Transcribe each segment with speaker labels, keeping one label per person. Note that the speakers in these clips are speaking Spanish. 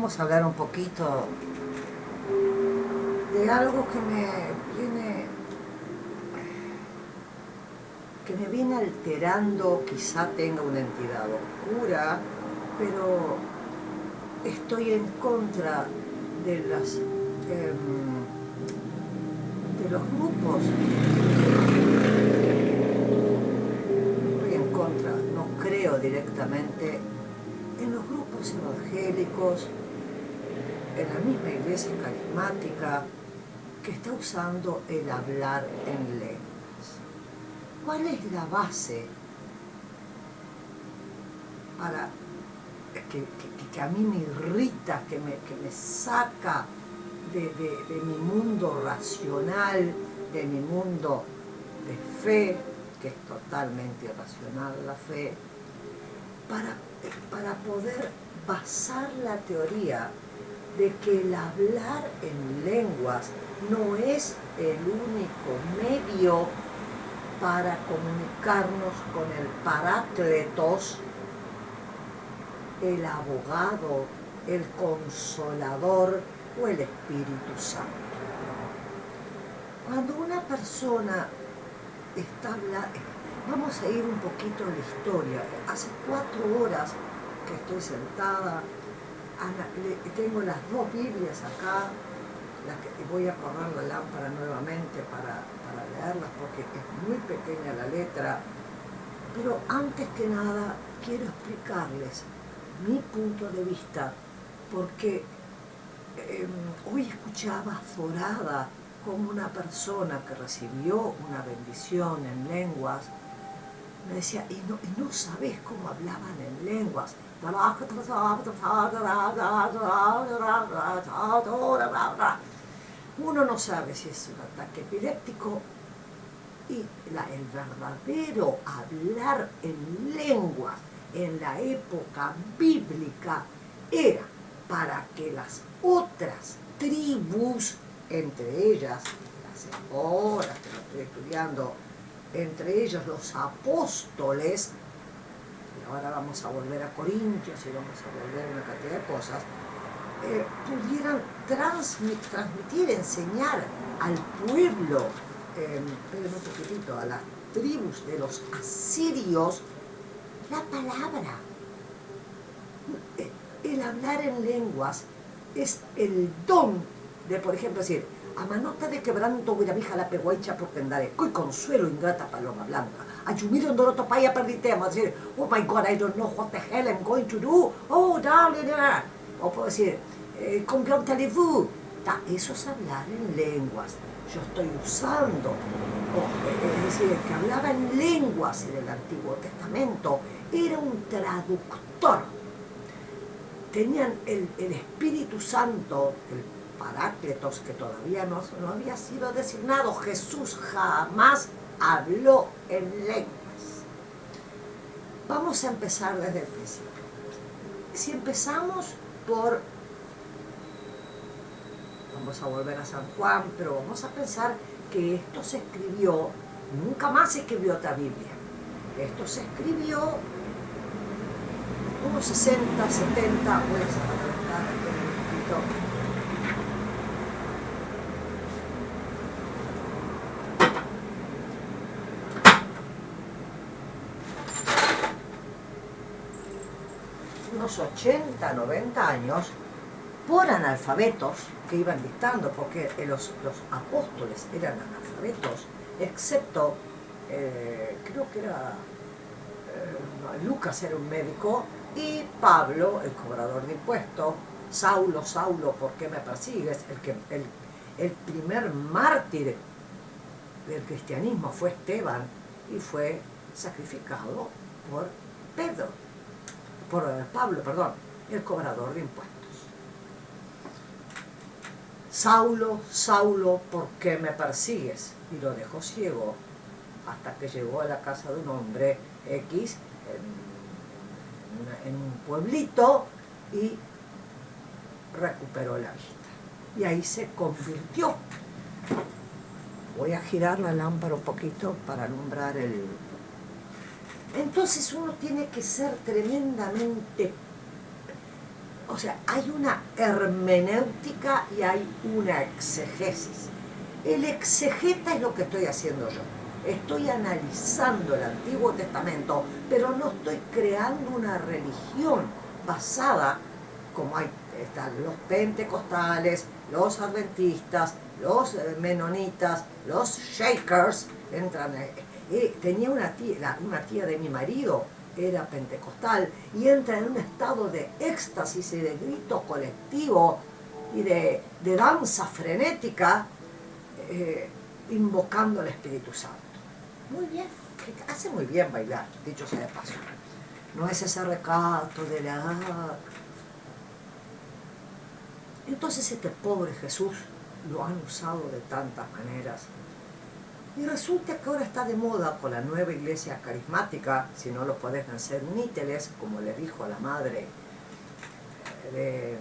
Speaker 1: vamos a hablar un poquito de algo que me viene alterando. Quizá tenga una entidad oscura, pero estoy en contra de los grupos. Estoy en contra, no creo directamente en los grupos evangélicos, en la misma iglesia carismática, que está usando el hablar en lenguas. ¿Cuál es la base para que a mí me irrita, que me saca de mi mundo racional, de mi mundo de fe, que es totalmente irracional la fe, para poder basar la teoría de que el hablar en lenguas no es el único medio para comunicarnos con el Parácletos, el abogado, el consolador o el Espíritu Santo. Cuando una persona está hablando, vamos a ir un poquito a la historia. Hace 4 horas que estoy sentada, tengo las 2 Biblias acá, voy a correr la lámpara nuevamente para leerlas porque es muy pequeña la letra, pero antes que nada quiero explicarles mi punto de vista, porque hoy escuchaba azorada como una persona que recibió una bendición en lenguas me decía, y no sabés cómo hablaban en lenguas. Uno no sabe si es un ataque epiléptico, y el verdadero hablar en lenguas en la época bíblica era para que las otras tribus, entre ellas las escolas que lo estoy estudiando, entre ellos los apóstoles, y ahora vamos a volver a Corintios y vamos a volver a una cantidad de cosas, pudieran transmitir, enseñar al pueblo, esperen un poquitito, a las tribus de los asirios, la palabra. El hablar en lenguas es el don de, por ejemplo, decir, a manota de quebranto guiravija la peguaicha por tendare, coi consuelo ingrata paloma blanca, ayumiro ndoroto paya perditemos, decir, oh my God, I don't know what the hell I'm going to do, oh darling, o puedo decir, combien allez-vous, eso es hablar en lenguas. Yo estoy usando, es decir, el que hablaba en lenguas en el Antiguo Testamento era un traductor. Tenían el Espíritu Santo, el Parácletos, que todavía no había sido designado. Jesús jamás habló en lenguas. Vamos a empezar desde el principio. Si empezamos vamos a volver a San Juan, pero vamos a pensar que esto se escribió, nunca más se escribió otra Biblia. Esto se escribió unos 60, 70, voy a sacar un poquito. Unos 80, 90 años, por analfabetos que iban dictando, porque los apóstoles eran analfabetos, excepto, creo que era, Lucas era un médico, y Pablo, el cobrador de impuestos. Saulo, Saulo, ¿por qué me persigues? El primer mártir del cristianismo fue Esteban, y fue sacrificado por Pablo, el cobrador de impuestos. Saulo, Saulo, ¿por qué me persigues? Y lo dejó ciego hasta que llegó a la casa de un hombre X en un pueblito y recuperó la vista. Y ahí se convirtió. Voy a girar la lámpara un poquito para alumbrar el... Entonces uno tiene que ser tremendamente... o sea, hay una hermenéutica y hay una exegesis. El exegeta es lo que estoy haciendo yo. Estoy analizando el Antiguo Testamento, pero no estoy creando una religión basada, como están los pentecostales, los adventistas, los menonitas, los shakers, entran. Tenía una tía de mi marido, era pentecostal, y entra en un estado de éxtasis y de grito colectivo y de danza frenética, invocando al Espíritu Santo. Muy bien, hace muy bien bailar, dicho sea de paso. No es ese recato de la... Entonces este pobre Jesús lo han usado de tantas maneras. Y resulta que ahora está de moda con la nueva iglesia carismática, si no lo podés vencer, níteles, como le dijo a la madre de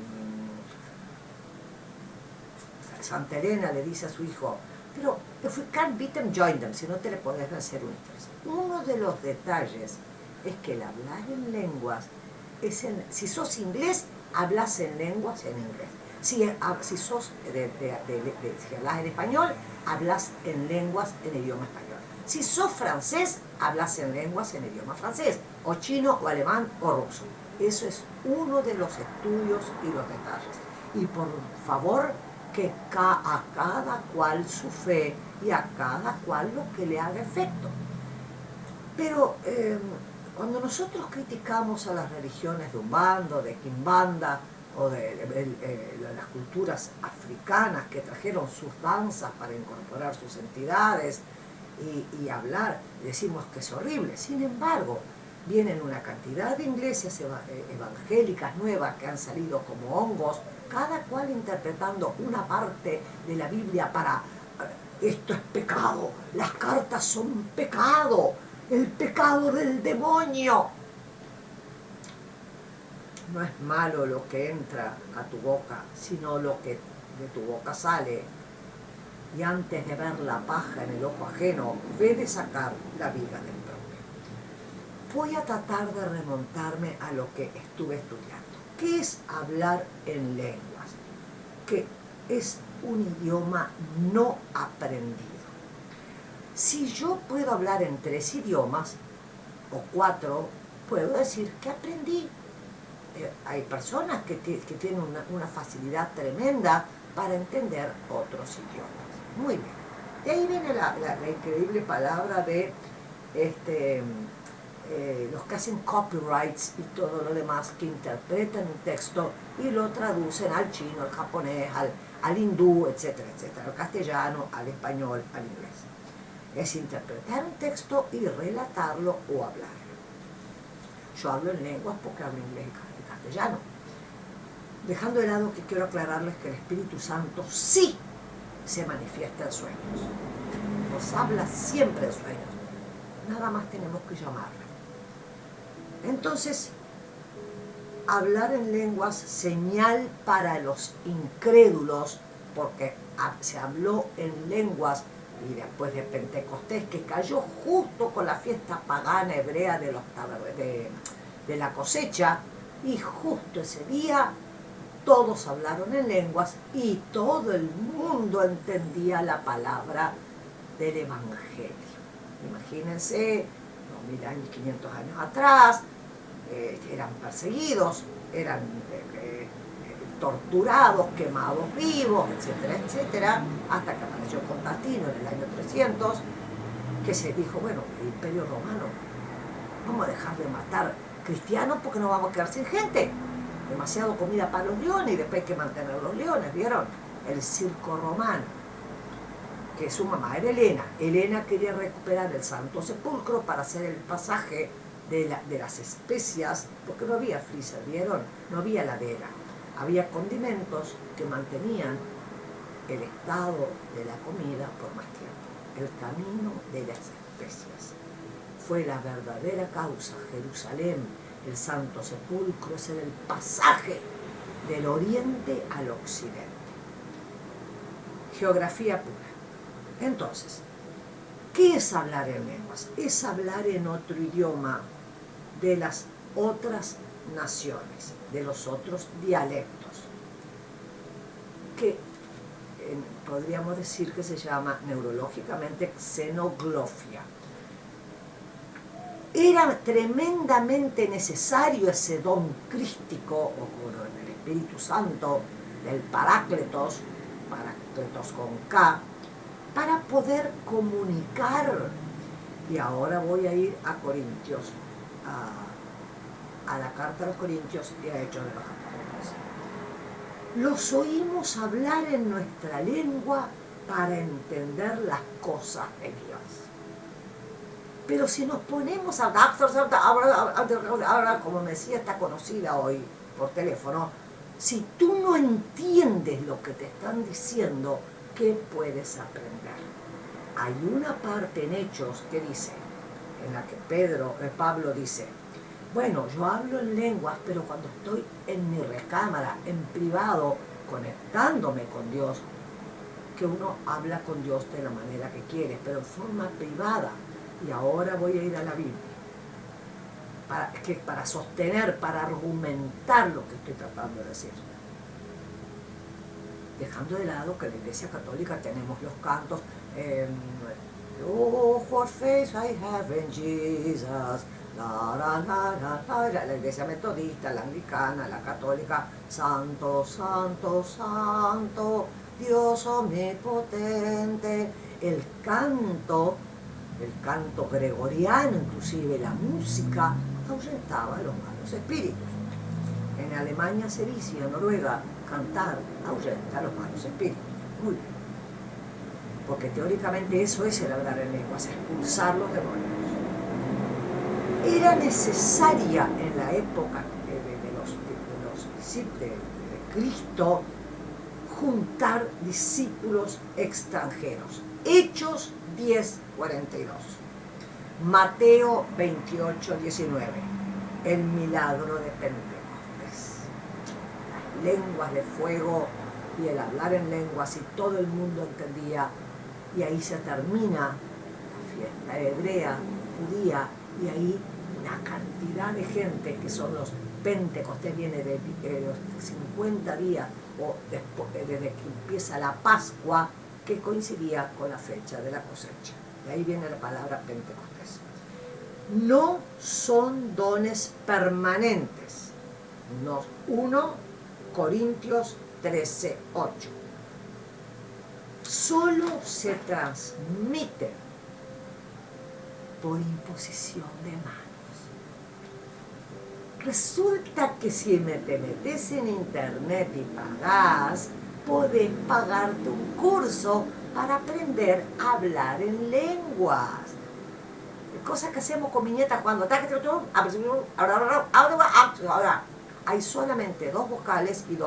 Speaker 1: Santa Elena, le dice a su hijo, pero if we can't beat them, join them, si no te le podés vencer, úníteles. Uno de los detalles es que el hablar en lenguas, si sos inglés, hablas en lenguas en inglés. Si sos si hablas en español, hablas en lenguas en idioma español. Si sos francés, hablas en lenguas en idioma francés, o chino, o alemán, o ruso. Eso es uno de los estudios y los detalles. Y por favor, que a cada cual su fe y a cada cual lo que le haga efecto. Pero cuando nosotros criticamos a las religiones de Umbanda, de Quimbanda, o de las culturas africanas que trajeron sus danzas para incorporar sus entidades y hablar, decimos que es horrible. Sin embargo, vienen una cantidad de iglesias evangélicas nuevas que han salido como hongos, cada cual interpretando una parte de la Biblia para esto es pecado, las cartas son pecado, el pecado del demonio. No es malo lo que entra a tu boca, sino lo que de tu boca sale. Y antes de ver la paja en el ojo ajeno, ve de sacar la viga del propio. Voy a tratar de remontarme a lo que estuve estudiando. ¿Qué es hablar en lenguas? Que es un idioma no aprendido. Si yo puedo hablar en 3 idiomas, o 4, puedo decir que aprendí. Hay personas que tienen una facilidad tremenda para entender otros idiomas. Muy bien. De ahí viene la increíble palabra de los que hacen copyrights y todo lo demás, que interpretan un texto y lo traducen al chino, al japonés, al hindú, etcétera, etcétera, al castellano, al español, al inglés. Es interpretar un texto y relatarlo o hablarlo. Yo hablo en lenguas porque hablo inglés y castellano. Dejando de lado que quiero aclararles que el Espíritu Santo sí se manifiesta en sueños. Nos habla siempre en sueños. Nada más tenemos que llamarlo. Entonces, hablar en lenguas, señal para los incrédulos, porque se habló en lenguas y después de Pentecostés, que cayó justo con la fiesta pagana hebrea de la cosecha, y justo ese día todos hablaron en lenguas y todo el mundo entendía la palabra del Evangelio. Imagínense, 2500 años atrás, eran perseguidos, eran torturados, quemados vivos, etcétera, etcétera, hasta que apareció Constantino en el año 300, que se dijo, bueno, el Imperio Romano, vamos a dejar de matar cristianos porque nos vamos a quedar sin gente. Demasiado comida para los leones y después hay que mantener los leones, ¿vieron? El circo romano, que su mamá era Helena. Helena quería recuperar el Santo Sepulcro para hacer el pasaje de las especias, porque no había freezer, ¿vieron? No había heladera. Había condimentos que mantenían el estado de la comida por más tiempo. El camino de las especias fue la verdadera causa. Jerusalén, el Santo Sepulcro, es el pasaje del oriente al occidente. Geografía pura. Entonces, ¿qué es hablar en lenguas? Es hablar en otro idioma de las otras naciones, de los otros dialectos, que podríamos decir que se llama neurológicamente xenoglofia. Era tremendamente necesario ese don crístico, o con el Espíritu Santo, del Parácletos con K, para poder comunicar. Y ahora voy a ir a Corintios, a la carta de los Corintios y a Hechos de los Apóstoles. Los oímos hablar en nuestra lengua para entender las cosas de Dios. Pero si nos ponemos a hablar, como me decía esta conocida hoy por teléfono, si tú no entiendes lo que te están diciendo, ¿qué puedes aprender? Hay una parte en Hechos que dice, en la que Pablo dice, bueno, yo hablo en lenguas, pero cuando estoy en mi recámara, en privado, conectándome con Dios, que uno habla con Dios de la manera que quiere, pero en forma privada. Y ahora voy a ir a la Biblia para sostener, para argumentar lo que estoy tratando de decir. Dejando de lado que en la Iglesia Católica tenemos los cantos, oh, what faith I have in Jesus, la Iglesia Metodista, la Anglicana, la Católica, Santo, Santo, Santo, Dios omnipotente, el canto gregoriano, inclusive la música, ahuyentaba a los malos espíritus. En Alemania se dice, en Noruega, cantar ahuyenta a los malos espíritus. Muy bien. Porque teóricamente eso es el hablar en lenguas, expulsar los demonios. Era necesaria en la época de Cristo juntar discípulos extranjeros. Hechos 10:42. Mateo 28:19. El milagro de Pentecostés. Las lenguas de fuego y el hablar en lenguas, y todo el mundo entendía, y ahí se termina la fiesta hebrea, judía, y ahí una cantidad de gente que son los Pentecostés, viene de los 50 días o desde que empieza la Pascua, que coincidía con la fecha de la cosecha. De ahí viene la palabra Pentecostés. No son dones permanentes. 1 Corintios 13:8. Solo se transmite por imposición de manos. Resulta que si te metes en internet y pagás, podés pagarte un curso para aprender a hablar en lenguas. Cosas que hacemos con mi nieta cuando hay solamente 2 vocales y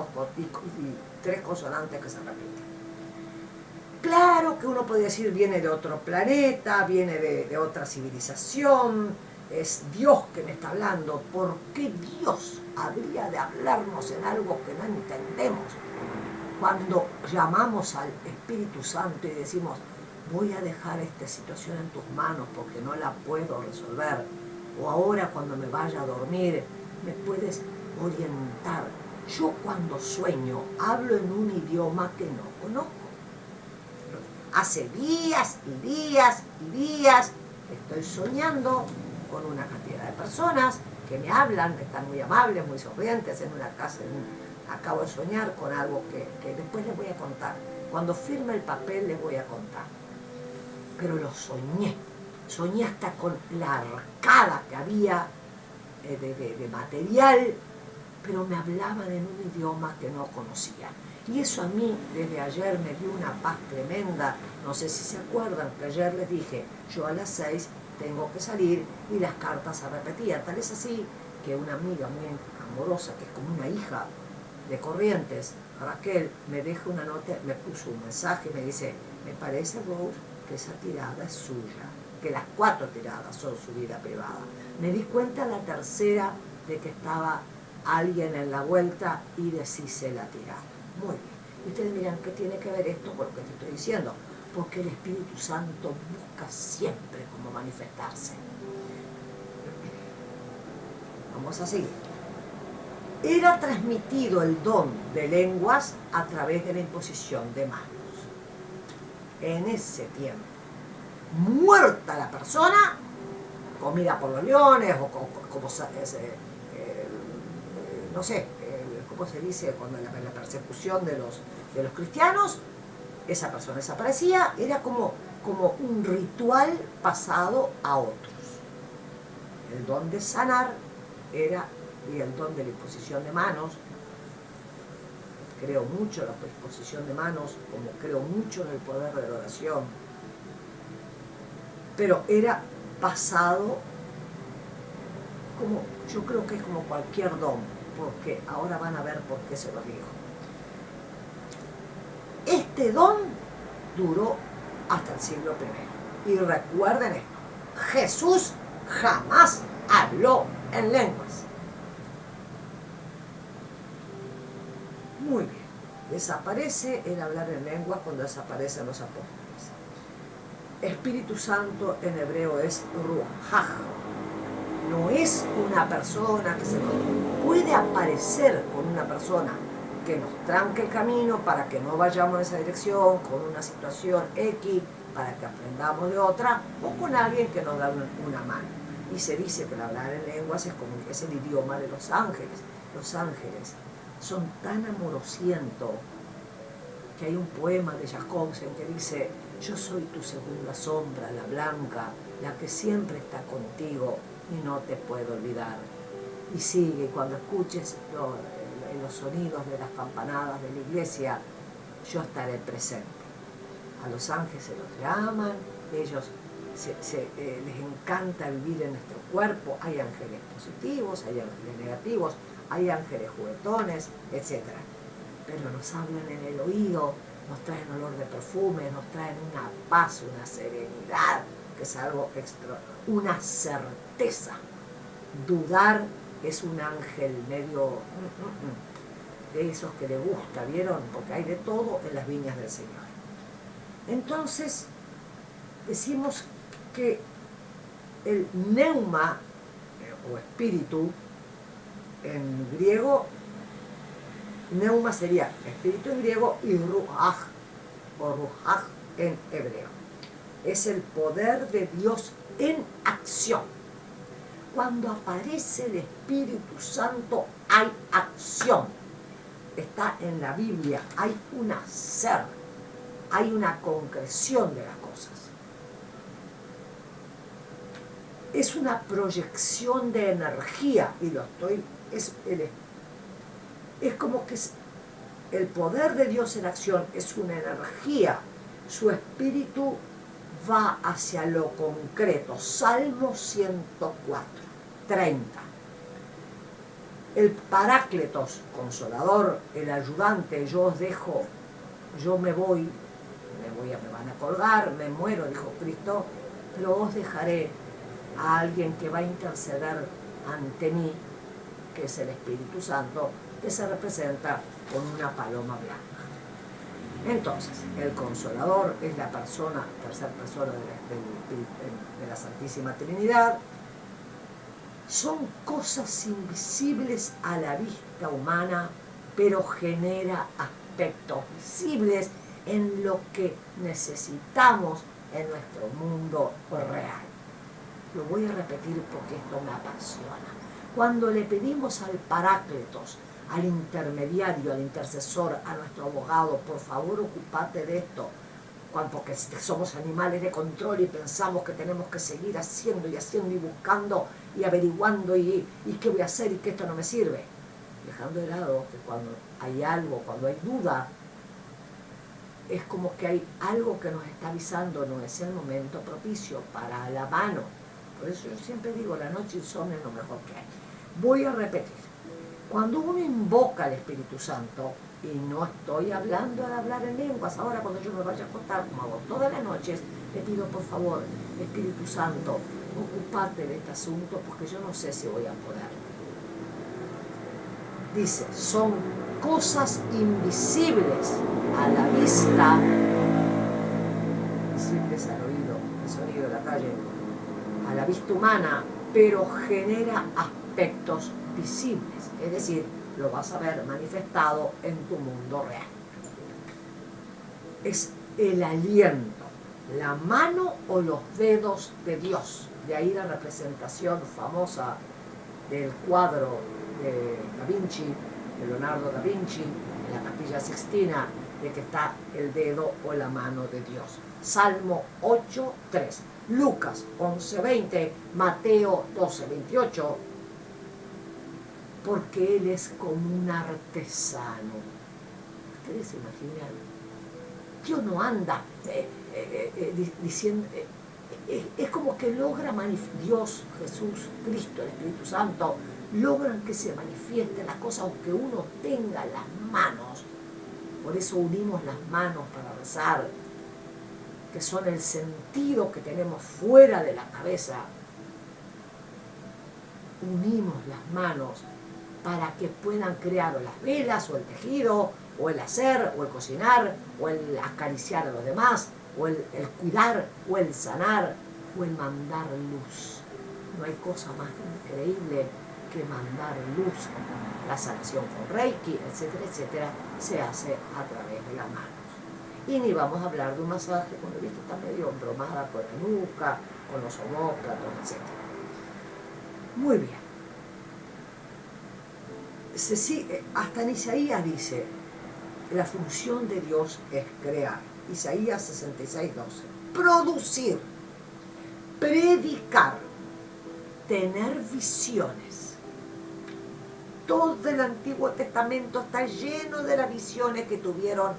Speaker 1: 3 consonantes que se repiten. Claro que uno podría decir viene de otro planeta, viene de otra civilización, es Dios que me está hablando. ¿Por qué Dios habría de hablarnos en algo que no entendemos? Cuando llamamos al Espíritu Santo y decimos, voy a dejar esta situación en tus manos porque no la puedo resolver, o ahora cuando me vaya a dormir, me puedes orientar. Yo cuando sueño hablo en un idioma que no conozco. Hace días y días y días estoy soñando con una cantidad de personas que me hablan, que están muy amables, muy sonrientes en una casa. Acabo de soñar con algo que después les voy a contar. Cuando firme el papel les voy a contar. Pero lo soñé. Soñé hasta con la arcada que había de material, pero me hablaban en un idioma que no conocía. Y eso a mí, desde ayer, me dio una paz tremenda. No sé si se acuerdan que ayer les dije, yo a las 6 tengo que salir, y las cartas se repetían. Tal es así que una amiga muy amorosa, que es como una hija de Corrientes, Raquel, me deja una nota, me puso un mensaje y me dice, me parece, Rose, que esa tirada es suya, que las 4 tiradas son su vida privada. Me di cuenta la tercera de que estaba alguien en la vuelta y deshice la tirada. Muy bien. Y ustedes dirán, ¿qué tiene que ver esto con lo que te estoy diciendo? Porque el Espíritu Santo busca siempre cómo manifestarse. Vamos a seguir. era transmitido el don de lenguas a través de la imposición de manos. En ese tiempo, muerta la persona, comida por los leones, o como no sé, ¿cómo se dice? Cuando la persecución de los cristianos, esa persona desaparecía, era como un ritual pasado a otros. El don de sanar era, y el don de la imposición de manos, creo mucho en la imposición de manos, como creo mucho en el poder de la oración, pero era pasado como, yo creo que es como cualquier don, porque ahora van a ver por qué se lo digo. Este don duró hasta el siglo I. Y recuerden esto, Jesús jamás habló en lenguas. Muy bien, desaparece el hablar en lenguas cuando desaparecen los apóstoles. Espíritu Santo en hebreo es Ruach. No es una persona que se puede aparecer con una persona que nos tranque el camino para que no vayamos en esa dirección, con una situación X, para que aprendamos de otra, o con alguien que nos da una mano. Y se dice que el hablar en lenguas es el idioma de los ángeles. Los ángeles son tan amorosientos que hay un poema de Jacobsen que dice: yo soy tu segunda sombra, la blanca, la que siempre está contigo y no te puedo olvidar. Y sigue, cuando escuches los sonidos de las campanadas de la iglesia, yo estaré presente. A los ángeles se los llaman, ellos les encanta vivir en nuestro cuerpo. Hay ángeles positivos, hay ángeles negativos, hay ángeles juguetones, etc. Pero nos hablan en el oído, nos traen olor de perfume, nos traen una paz, una serenidad, que es algo extra, una certeza. Dudar es un ángel medio de esos que le gusta, ¿vieron? Porque hay de todo en las viñas del Señor. Entonces, decimos que el neuma, o espíritu, en griego, neuma sería espíritu en griego, y ruach, o ruach en hebreo. Es el poder de Dios en acción. Cuando aparece el Espíritu Santo hay acción. Está en la Biblia, hay un hacer, hay una concreción de las cosas. Es una proyección de energía, y es como que el poder de Dios en acción es una energía. Su espíritu va hacia lo concreto. Salmo 104, 30. El Parácletos, consolador, el ayudante, yo os dejo, yo me van a colgar, me muero, dijo Cristo, pero os dejaré a alguien que va a interceder ante mí, que es el Espíritu Santo, que se representa con una paloma blanca. Entonces, el Consolador es la tercera persona de la Santísima Trinidad. Son cosas invisibles a la vista humana, pero genera aspectos visibles en lo que necesitamos en nuestro mundo real. Lo voy a repetir porque esto me apasiona. Cuando le pedimos al Parácletos, al intermediario, al intercesor, a nuestro abogado, por favor ocupate de esto, porque somos animales de control y pensamos que tenemos que seguir haciendo y buscando y averiguando y qué voy a hacer y que esto no me sirve. Dejando de lado que cuando hay algo, cuando hay duda, es como que hay algo que nos está avisando, no es el momento propicio para la mano. Por eso yo siempre digo, la noche insomnio es lo mejor que hay. Voy a repetir. Cuando uno invoca al Espíritu Santo, y no estoy hablando de hablar en lenguas, ahora cuando yo me vaya a acostar, como hago todas las noches, le pido por favor, Espíritu Santo, ocupate de este asunto porque yo no sé si voy a poder. Dice, son cosas invisibles a la vista, visibles al oído, el sonido de la calle, a la vista humana, pero genera aspectos visibles. Es decir, lo vas a ver manifestado en tu mundo real. Es el aliento, la mano o los dedos de Dios. De ahí la representación famosa del cuadro de Da Vinci, de Leonardo da Vinci, en la Capilla Sixtina, de que está el dedo o la mano de Dios. Salmo 8:3, Lucas 11:20, Mateo 12:28, porque Él es como un artesano. ¿Ustedes se imaginan? Dios no anda diciendo... es como que logra Dios, Jesús, Cristo, el Espíritu Santo, logran que se manifiesten las cosas aunque uno tenga las manos. Por eso unimos las manos para rezar, que son el sentido que tenemos fuera de la cabeza. Unimos las manos para que puedan crear o las velas, o el tejido, o el hacer, o el cocinar, o el acariciar a los demás, o el cuidar, o el sanar, o el mandar luz. No hay cosa más increíble que mandar luz. La sanación con Reiki, etcétera, etcétera, se hace a través de las manos. Y ni vamos a hablar de un masaje, cuando viste está medio embromada con la nuca, con los omóplatos, etcétera. Muy bien. Hasta en Isaías dice, la función de Dios es crear. Isaías 66:12. Producir, predicar, tener visiones. Todo el Antiguo Testamento está lleno de las visiones que tuvieron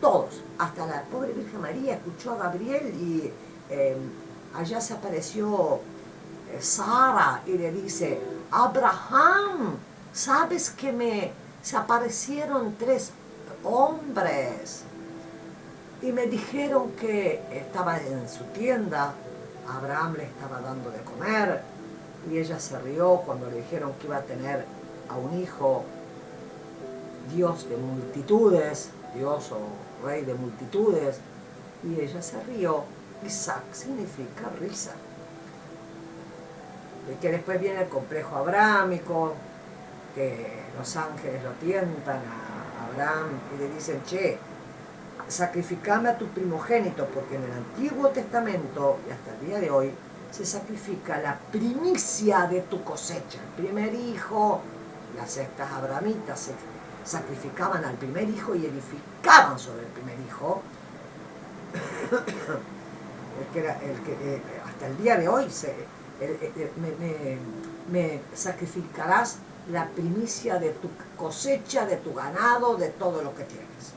Speaker 1: todos. Hasta la pobre Virgen María escuchó a Gabriel y allá se apareció Sara y le dice, Abraham, ¿sabes que se aparecieron 3 hombres? Y me dijeron que estaba en su tienda, Abraham le estaba dando de comer, y ella se rió cuando le dijeron que iba a tener a un hijo, Dios de multitudes, Dios o rey de multitudes, y ella se rió. Isaac significa risa. Y que después viene el complejo abrámico, que los ángeles lo tientan a Abraham y le dicen, che, sacrificame a tu primogénito, porque en el Antiguo Testamento y hasta el día de hoy se sacrifica la primicia de tu cosecha, el primer hijo. Las sectas abramitas se sacrificaban al primer hijo y edificaban sobre el primer hijo. Hasta el día de hoy me sacrificarás la primicia de tu cosecha, de tu ganado, de todo lo que tienes.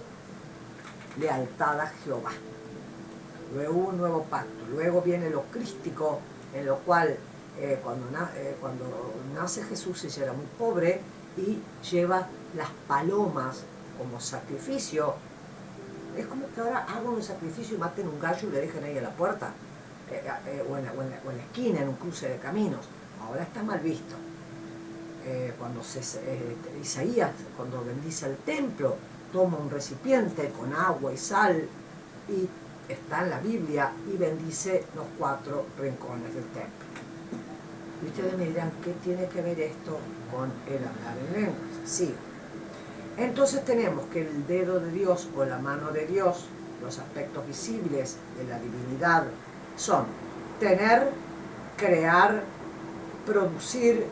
Speaker 1: Lealtad a Jehová. Luego un nuevo pacto. Luego viene lo crístico, en lo cual cuando nace Jesús ella era muy pobre y lleva las palomas como sacrificio. Es como que ahora hagan un sacrificio y maten un gallo y le dejen ahí en la puerta, o en la esquina, en un cruce de caminos. Ahora está mal visto. Cuando Isaías, cuando bendice el templo, toma un recipiente con agua y sal y está en la Biblia y bendice los 4 rincones del templo. Y ustedes me dirán, ¿qué tiene que ver esto con el hablar en lenguas? Sí. Entonces tenemos que el dedo de Dios o la mano de Dios, los aspectos visibles de la divinidad son tener, crear, producir,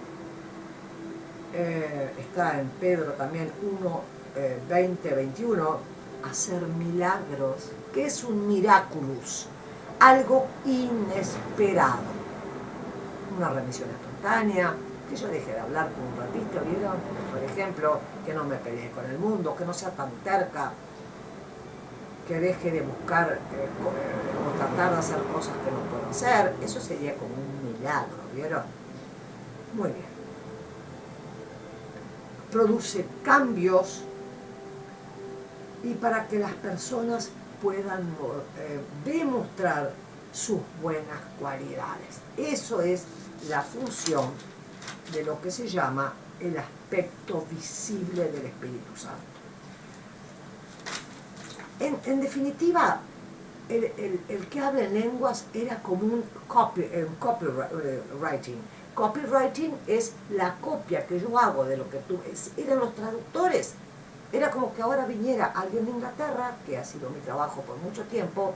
Speaker 1: está en Pedro también 1:20-21, hacer milagros. ¿Qué es un miraculous? Algo inesperado. Una remisión espontánea, que yo deje de hablar por un ratito, ¿vieron? Por ejemplo, que no me pelee con el mundo, que no sea tan terca, que deje de buscar o tratar de hacer cosas que no puedo hacer. Eso sería como un milagro, ¿vieron? Muy bien. Produce cambios y para que las personas puedan demostrar sus buenas cualidades. Eso es la función de lo que se llama el aspecto visible del Espíritu Santo. En definitiva, el que habla en lenguas era como un copywriting, Copywriting es la copia que yo hago de lo que tú... Eran los traductores. Era como que ahora viniera alguien de Inglaterra, que ha sido mi trabajo por mucho tiempo.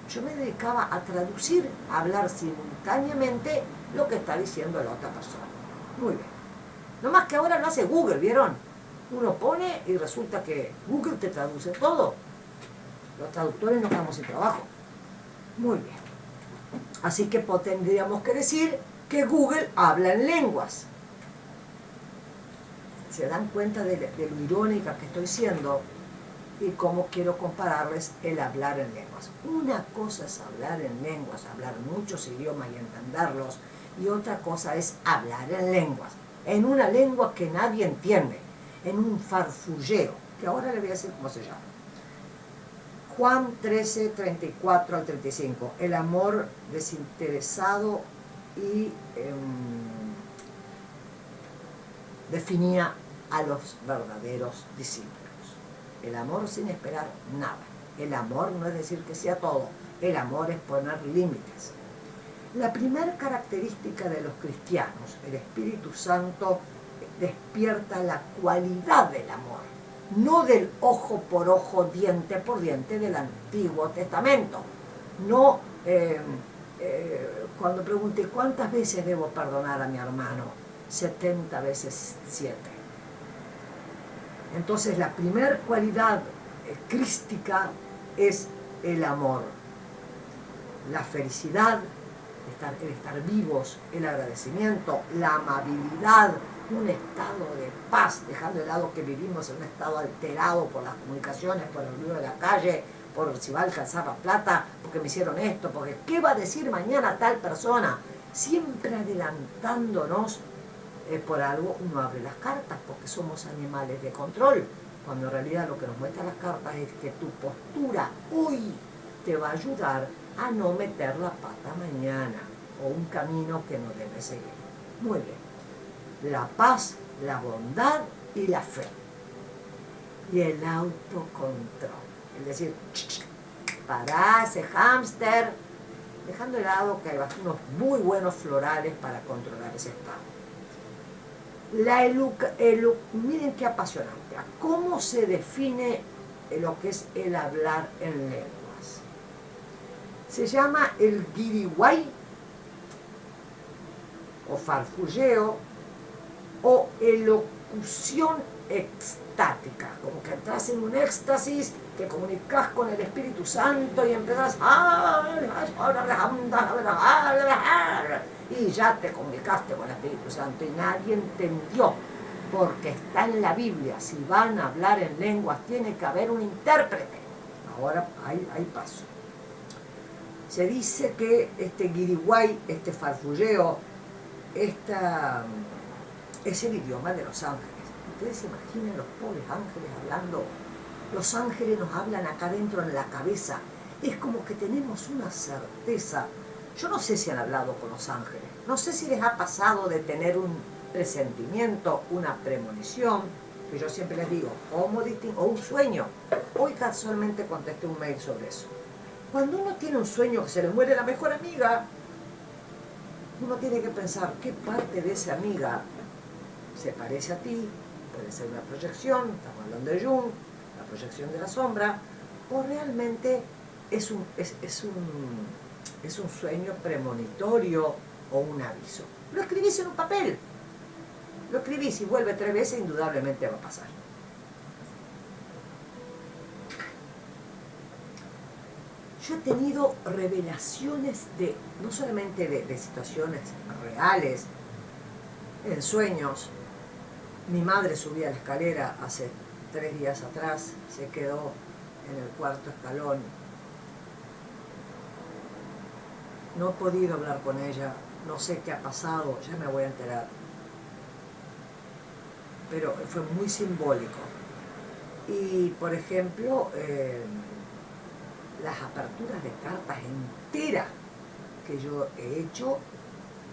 Speaker 1: Yo me dedicaba a traducir, a hablar simultáneamente lo que está diciendo la otra persona. Muy bien. No más que ahora lo hace Google, ¿vieron? Uno pone y resulta que Google te traduce todo. Los traductores nos quedamos sin trabajo. Muy bien. Así que tendríamos que decir que Google habla en lenguas. ¿Se dan cuenta de lo irónica que estoy siendo? Y cómo quiero compararles el hablar en lenguas. Una cosa es hablar en lenguas, hablar muchos idiomas y entenderlos, y otra cosa es hablar en lenguas, en una lengua que nadie entiende, en un farfulleo, que ahora le voy a decir cómo se llama. Juan 13, 34 al 35, el amor desinteresado y definía a los verdaderos discípulos. El amor sin esperar nada. El amor no es decir que sea todo. El amor es poner límites. La primera característica de los cristianos, el Espíritu Santo despierta la cualidad del amor, no del ojo por ojo, diente por diente del Antiguo Testamento. No, cuando pregunté cuántas veces debo perdonar a mi hermano, 70 veces 7. Entonces la primera cualidad crística es el amor, la felicidad, el estar vivos, el agradecimiento, la amabilidad, un estado de paz, dejando de lado que vivimos en un estado alterado por las comunicaciones, por el ruido de la calle, por si va a alcanzar la plata, porque me hicieron esto, porque ¿qué va a decir mañana tal persona? Siempre adelantándonos. Por algo uno abre las cartas, porque somos animales de control, cuando en realidad lo que nos muestran las cartas es que tu postura hoy te va a ayudar a no meter la pata mañana, o un camino que no debes seguir. Muy bien. La paz, la bondad y la fe. Y el autocontrol. Es decir, pará ese hámster, dejando de lado que hay unos muy buenos florales para controlar ese estado. Miren qué apasionante. ¿Cómo se define lo que es el hablar en lenguas? Se llama el guiriguay, o farfulleo, o elocución extática, como que entras en un éxtasis, te comunicas con el Espíritu Santo y empezás y ya te comunicaste con el Espíritu Santo y nadie entendió, porque está en la Biblia. Si van a hablar en lenguas tiene que haber un intérprete. Ahora hay paso. Se dice que este guiriguay, este farfulleo, es el idioma de los ángeles. Ustedes se imaginen los pobres ángeles hablando. Los ángeles nos hablan acá dentro en la cabeza. Es como que tenemos una certeza. Yo no sé si han hablado con los ángeles. No sé si les ha pasado de tener un presentimiento, una premonición, que yo siempre les digo, o un sueño. Hoy casualmente contesté un mail sobre eso. Cuando uno tiene un sueño que se le muere la mejor amiga, uno tiene que pensar qué parte de esa amiga se parece a ti. Puede ser una proyección, estamos hablando de Jung, la proyección de la sombra, o realmente es un sueño premonitorio o un aviso. Lo escribís en un papel, lo escribís y vuelve 3 veces, indudablemente va a pasar. Yo he tenido revelaciones no solamente de situaciones reales, en sueños. Mi madre subía la escalera hace 3 días atrás, se quedó en el 4º escalón. No he podido hablar con ella, no sé qué ha pasado, ya me voy a enterar. Pero fue muy simbólico. Y, por ejemplo, las aperturas de cartas enteras que yo he hecho,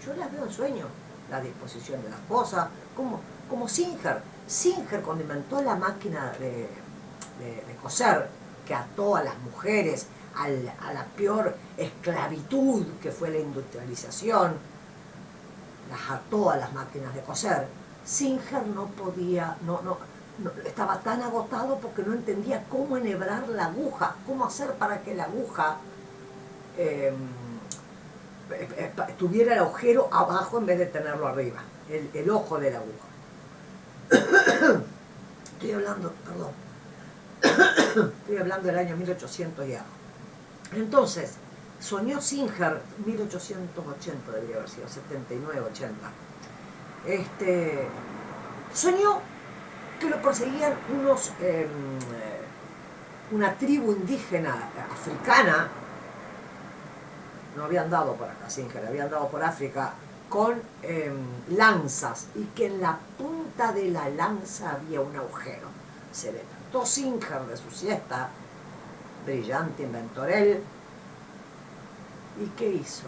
Speaker 1: yo las veo en sueños. La disposición de las cosas, como Singer. Singer, cuando inventó la máquina de coser, que ató a las mujeres a la peor esclavitud que fue la industrialización, las ató a las máquinas de coser, Singer no podía, estaba tan agotado porque no entendía cómo enhebrar la aguja, cómo hacer para que la aguja tuviera el agujero abajo en vez de tenerlo arriba, el ojo de la aguja. Estoy hablando del año 1800 y algo. Entonces, soñó Singer, 1880 debería haber sido, 79, 80. Soñó que lo perseguían una tribu indígena africana. No habían dado por acá, Singer, habían dado por África con lanzas, y que en la punta de la lanza había un agujero. Se levantó Singer de su siesta, brillante inventor él, ¿y qué hizo?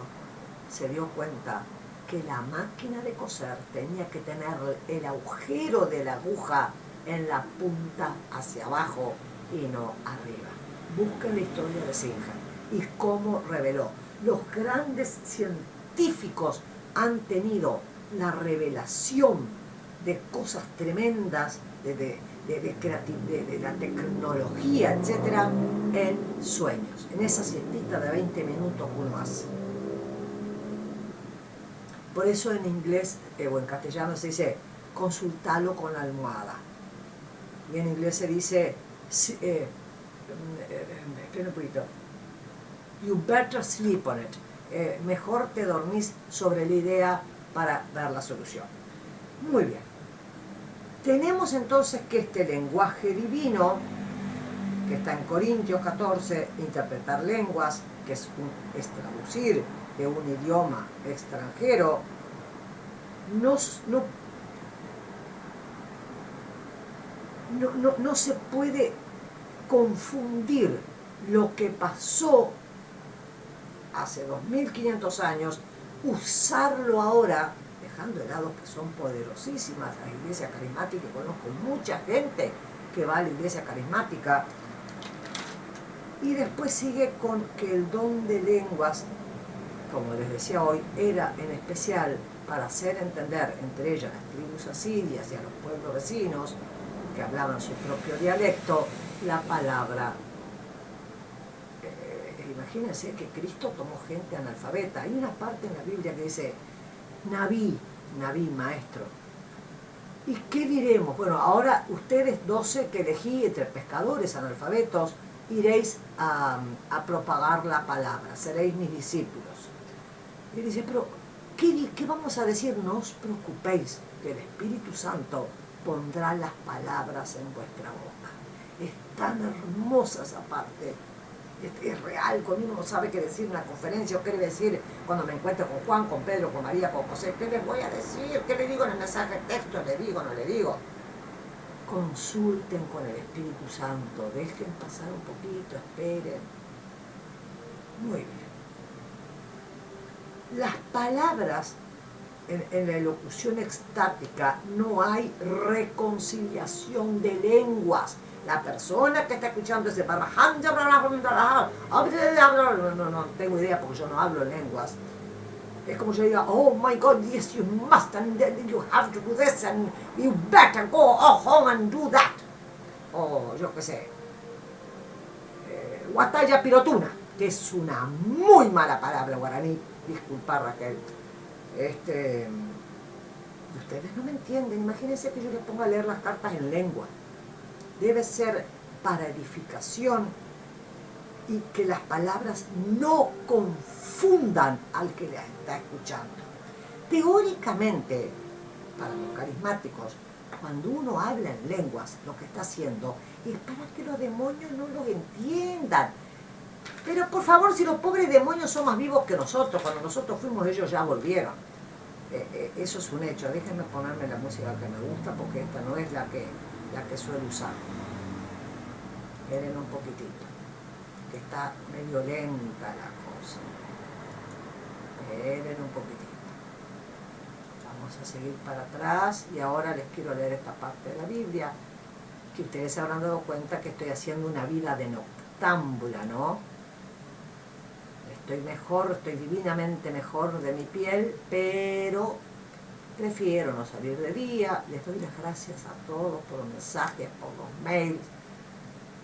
Speaker 1: Se dio cuenta que la máquina de coser tenía que tener el agujero de la aguja en la punta hacia abajo y no arriba. Busquen la historia de Singer y cómo reveló. Los grandes científicos han tenido la revelación de cosas tremendas, de la tecnología, etcétera, en sueños, en esa siestita de 20 minutos que uno hace. Por eso en inglés o en castellano se dice consultalo con la almohada, y en inglés se dice espera un poquito, you better sleep on it, mejor te dormís sobre la idea para ver la solución. Muy bien. Tenemos entonces que este lenguaje divino, que está en Corintios 14, interpretar lenguas, que es traducir de un idioma extranjero, no se puede confundir lo que pasó hace 2500 años, usarlo ahora, dejando de lado que son poderosísimas las iglesias carismáticas. Conozco mucha gente que va a la iglesia carismática, y después sigue con que el don de lenguas, como les decía hoy, era en especial para hacer entender entre ellas las tribus asirias y a los pueblos vecinos que hablaban su propio dialecto, la palabra. Imagínense que Cristo tomó gente analfabeta. Hay una parte en la Biblia que dice Nabí, maestro. ¿Y qué diremos? Bueno, ahora ustedes 12 que elegí entre pescadores analfabetos, iréis a propagar la palabra, seréis mis discípulos. Y dice, pero ¿qué vamos a decir? No os preocupéis, que el Espíritu Santo pondrá las palabras en vuestra boca. Es tan hermosa esa parte. Es real, cuando uno no sabe qué decir en una conferencia, o qué debe decir cuando me encuentro con Juan, con Pedro, con María, con José. ¿Qué les voy a decir? ¿Qué le digo en el mensaje de texto? ¿Le digo, no le digo? Consulten con el Espíritu Santo, dejen pasar un poquito, esperen. Muy bien. Las palabras en la elocución extática no hay reconciliación de lenguas. La persona que está escuchando ese no tengo idea porque yo no hablo lenguas. Es como yo diga, oh my God, yes you must, and then you have to do this, and you better go home and do that. O yo qué sé, Wataya Pirotuna, que es una muy mala palabra guaraní, disculpa Raquel. Ustedes no me entienden, imagínense que yo les ponga a leer las cartas en lengua. Debe ser para edificación y que las palabras no confundan al que las está escuchando. Teóricamente, para los carismáticos, cuando uno habla en lenguas, lo que está haciendo es para que los demonios no los entiendan. Pero por favor, si los pobres demonios son más vivos que nosotros, cuando nosotros fuimos ellos ya volvieron. Eso es un hecho. Déjenme ponerme la música que me gusta, porque esta no es la que suelo usar. Esperen un poquitito, que está medio lenta la cosa. Esperen un poquitito. Vamos a seguir para atrás y ahora les quiero leer esta parte de la Biblia, que ustedes se habrán dado cuenta que estoy haciendo una vida de noctámbula, ¿no? Estoy mejor, estoy divinamente mejor de mi piel, pero Prefiero no salir de día, les doy las gracias a todos por los mensajes, por los mails,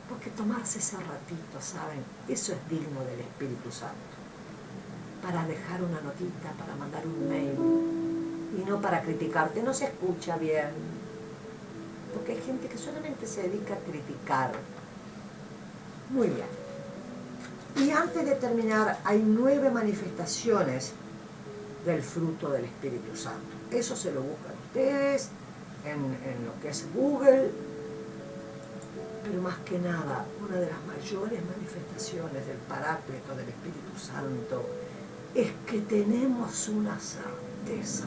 Speaker 1: porque tomarse ese ratito, ¿saben? Eso es digno del Espíritu Santo. Para dejar una notita, para mandar un mail, y no para criticarte, no se escucha bien, porque hay gente que solamente se dedica a criticar. Muy bien. Y antes de terminar, hay 9 manifestaciones del fruto del Espíritu Santo. Eso se lo buscan ustedes en lo que es Google, pero más que nada, una de las mayores manifestaciones del Paráclito del Espíritu Santo es que tenemos una certeza.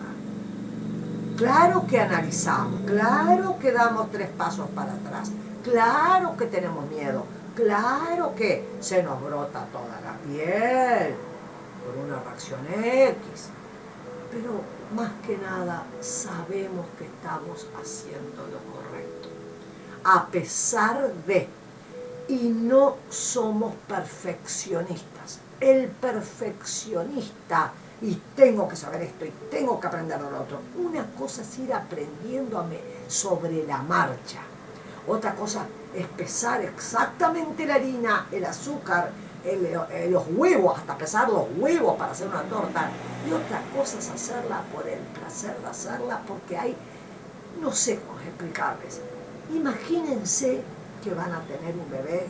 Speaker 1: Claro que analizamos, claro que damos 3 pasos para atrás, claro que tenemos miedo, claro que se nos brota toda la piel por una reacción X, pero más que nada sabemos que estamos haciendo lo correcto, a pesar de, y no somos perfeccionistas. El perfeccionista, y tengo que saber esto, y tengo que aprender lo otro. Una cosa es ir aprendiendo sobre la marcha. Otra cosa es pesar exactamente la harina, el azúcar, los huevos, hasta pesar los huevos para hacer una torta. Y otra cosa es hacerla por el placer de hacerla, porque hay, no sé cómo explicarles. Imagínense que van a tener un bebé,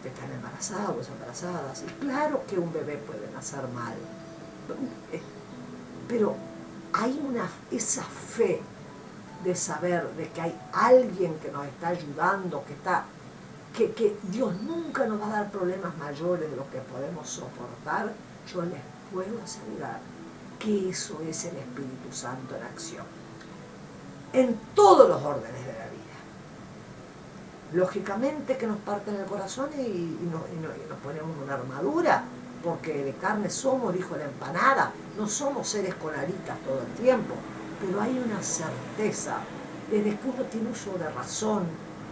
Speaker 1: que están embarazados, embarazadas, y claro que un bebé puede nacer mal, pero hay esa fe de saber de que hay alguien que nos está ayudando, que Dios nunca nos va a dar problemas mayores de los que podemos soportar. Yo les puedo asegurar que eso es el Espíritu Santo en acción, en todos los órdenes de la vida. Lógicamente que nos parten el corazón y nos ponemos una armadura, porque de carne somos, dijo la empanada, no somos seres con aritas todo el tiempo, pero hay una certeza de que uno tiene uso de razón,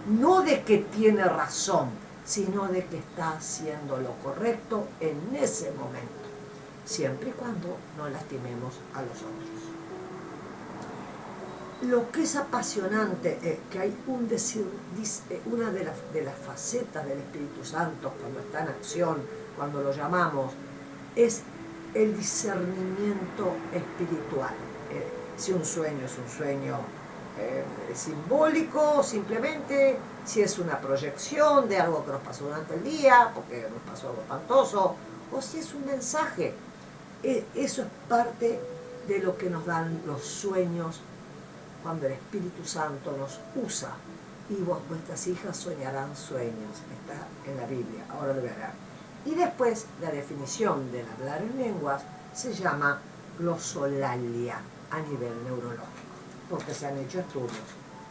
Speaker 1: no de que tiene razón, sino de que está haciendo lo correcto en ese momento, siempre y cuando no lastimemos a los otros. Lo que es apasionante es que hay una de las facetas del Espíritu Santo cuando está en acción, cuando lo llamamos, es el discernimiento espiritual. Si un sueño es un sueño simbólico, simplemente, si es una proyección de algo que nos pasó durante el día, porque nos pasó algo espantoso, o si es un mensaje. Eso es parte de lo que nos dan los sueños cuando el Espíritu Santo nos usa. Y vuestras hijas soñarán sueños, está en la Biblia, ahora lo verán. Y después la definición del hablar en lenguas se llama glosolalia a nivel neurológico, porque se han hecho estudios,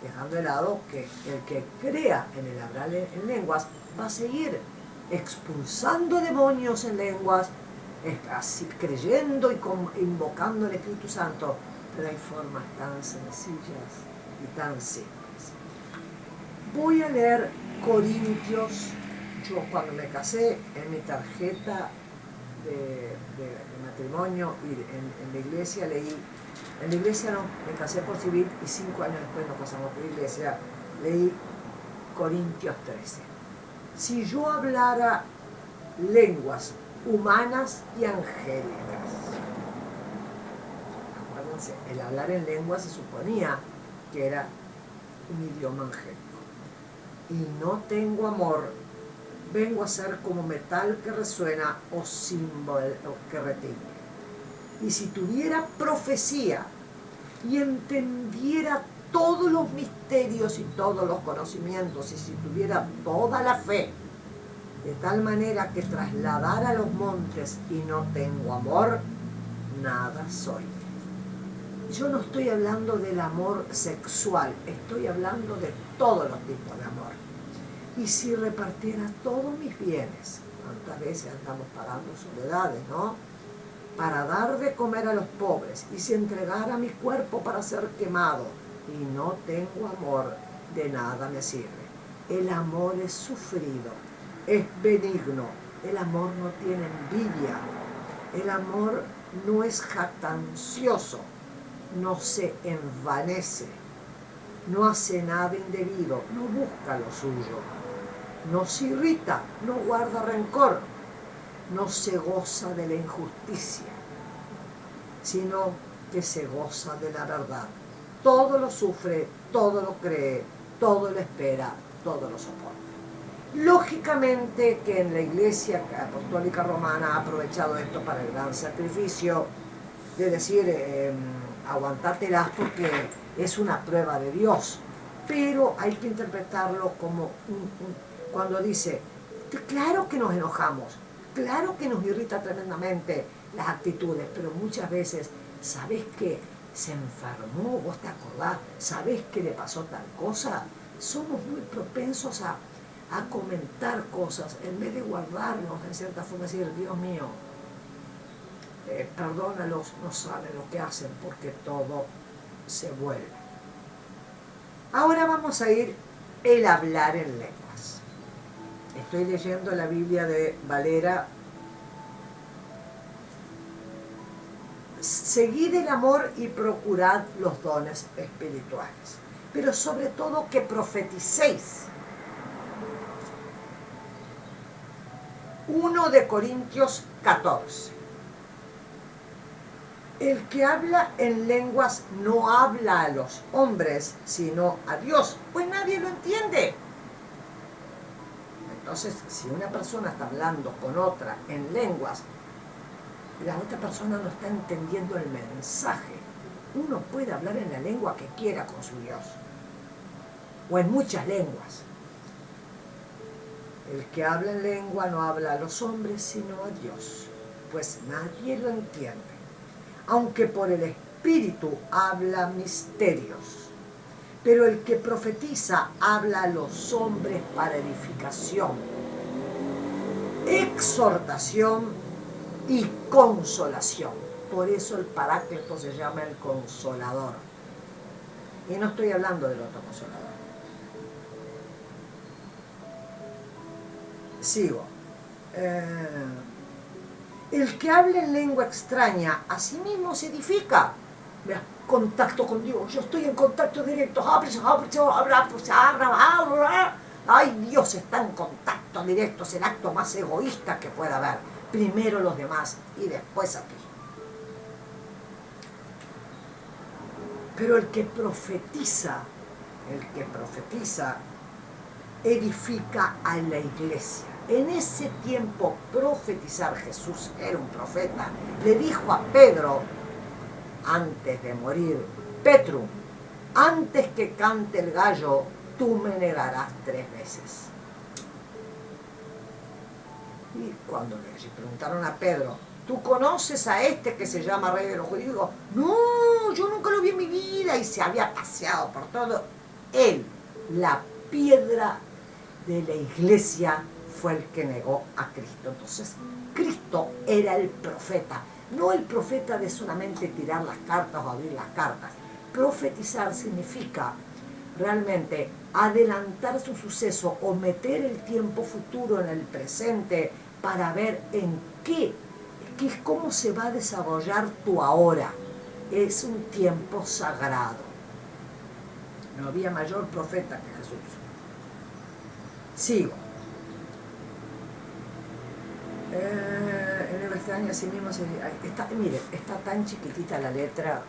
Speaker 1: dejando de lado que el que crea en el hablar en lenguas va a seguir expulsando demonios en lenguas, así creyendo y invocando al Espíritu Santo, pero hay formas tan sencillas y tan simples. Voy a leer Corintios. Yo cuando me casé, en mi tarjeta de matrimonio y en la iglesia leí, en la iglesia no, me casé por civil y 5 años después nos casamos por iglesia, leí Corintios 13. Si yo hablara lenguas humanas y angélicas, acuérdense, el hablar en lengua se suponía que era un idioma angélico, y no tengo amor, vengo a ser como metal que resuena o símbolo que retiñe. Y si tuviera profecía y entendiera todos los misterios y todos los conocimientos, y si tuviera toda la fe, de tal manera que trasladara los montes y no tengo amor, nada soy. Yo no estoy hablando del amor sexual, estoy hablando de todos los tipos de amor. Y si repartiera todos mis bienes, ¿cuántas veces andamos pagando soledades, no? Para dar de comer a los pobres, y si entregara mi cuerpo para ser quemado, y no tengo amor, de nada me sirve. El amor es sufrido, es benigno, el amor no tiene envidia, el amor no es jactancioso, no se envanece, no hace nada indebido, no busca lo suyo, no se irrita, no guarda rencor, no se goza de la injusticia, sino que se goza de la verdad. Todo lo sufre, todo lo cree, todo lo espera, todo lo soporta. Lógicamente que en la Iglesia Apostólica Romana ha aprovechado esto para el gran sacrificio, de decir, aguantártelas porque es una prueba de Dios, pero hay que interpretarlo como cuando dice, claro que nos enojamos, claro que nos irrita tremendamente las actitudes, pero muchas veces, ¿sabés que se enfermó? ¿Vos te acordás? ¿Sabés que le pasó tal cosa? Somos muy propensos a comentar cosas en vez de guardarnos en cierta forma, decir, Dios mío, perdónalos, no saben lo que hacen porque todo se vuelve. Ahora vamos a ir el hablar en lenguas. Estoy leyendo la Biblia de Valera. Seguid el amor y procurad los dones espirituales, pero sobre todo que profeticéis. 1 de Corintios 14. El que habla en lenguas no habla a los hombres, sino a Dios, pues nadie lo entiende. Entonces, si una persona está hablando con otra en lenguas, la otra persona no está entendiendo el mensaje. Uno puede hablar en la lengua que quiera con su Dios, o en muchas lenguas. El que habla en lengua no habla a los hombres, sino a Dios, pues nadie lo entiende. Aunque por el Espíritu habla misterios, pero el que profetiza habla a los hombres para edificación, exhortación y consolación. Por eso el Paráclito se llama el Consolador. Y no estoy hablando del otro Consolador. Sigo. El que habla en lengua extraña a sí mismo se edifica. Mira, contacto con Dios. Yo estoy en contacto directo. Ay, Dios está en contacto directo. Es el acto más egoísta que pueda haber. Primero los demás y después a ti. Pero el que profetiza edifica a la iglesia. En ese tiempo profetizar, Jesús era un profeta, le dijo a Pedro, antes de morir, Petru, antes que cante el gallo, tú me negarás 3 veces. Y cuando le preguntaron a Pedro, ¿tú conoces a este que se llama Rey de los Judíos? Digo, no, yo nunca lo vi en mi vida, y se había paseado por todo. Él, la piedra de la iglesia, fue el que negó a Cristo. Entonces, Cristo era el profeta, no el profeta de solamente tirar las cartas o abrir las cartas. Profetizar significa realmente adelantar su suceso o meter el tiempo futuro en el presente para ver en cómo se va a desarrollar tu ahora. Es un tiempo sagrado. No había mayor profeta que Jesús. Sigo. En el extraño así mismo mire, está tan chiquitita la letra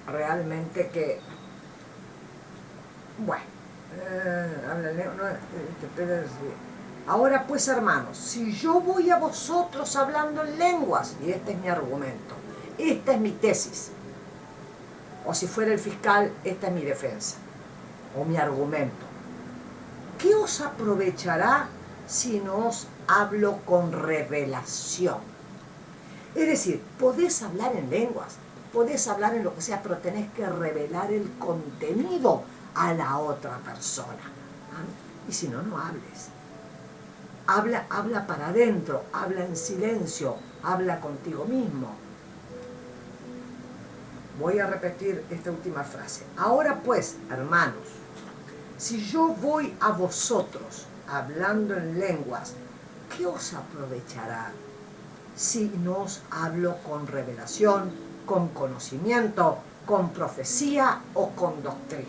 Speaker 1: realmente que bueno, ahora pues hermanos, si yo voy a vosotros hablando en lenguas, y este es mi argumento, esta es mi tesis, o si fuera el fiscal, esta es mi defensa o mi argumento, ¿qué os aprovechará si no os hablo con revelación? Es decir, podés hablar en lenguas, podés hablar en lo que sea, pero tenés que revelar el contenido a la otra persona. Y si no, no hables. Habla para adentro, habla en silencio, habla contigo mismo. Voy a repetir esta última frase. Ahora pues, hermanos, si yo voy a vosotros hablando en lenguas, ¿qué os aprovechará si no hablo con revelación, con conocimiento, con profecía o con doctrina.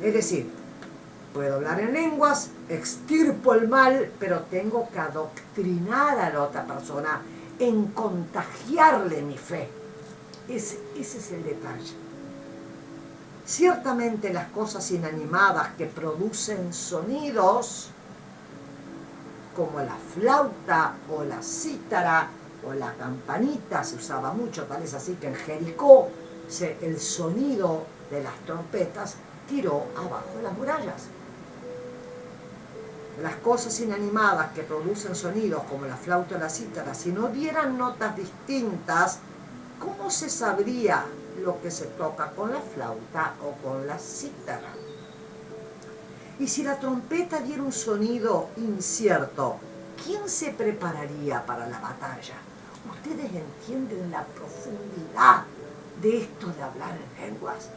Speaker 1: Es decir, puedo hablar en lenguas, extirpo el mal, pero tengo que adoctrinar a la otra persona en contagiarle mi fe. Ese es el detalle. Ciertamente las cosas inanimadas que producen sonidos, como la flauta o la cítara o la campanita, se usaba mucho, tal es así que en Jericó el sonido de las trompetas tiró abajo de las murallas. Las cosas inanimadas que producen sonidos como la flauta o la cítara, si no dieran notas distintas, ¿cómo se sabría lo que se toca con la flauta o con la cítara? Y si la trompeta diera un sonido incierto, ¿quién se prepararía para la batalla? ¿Ustedes entienden la profundidad de esto de hablar en lenguas?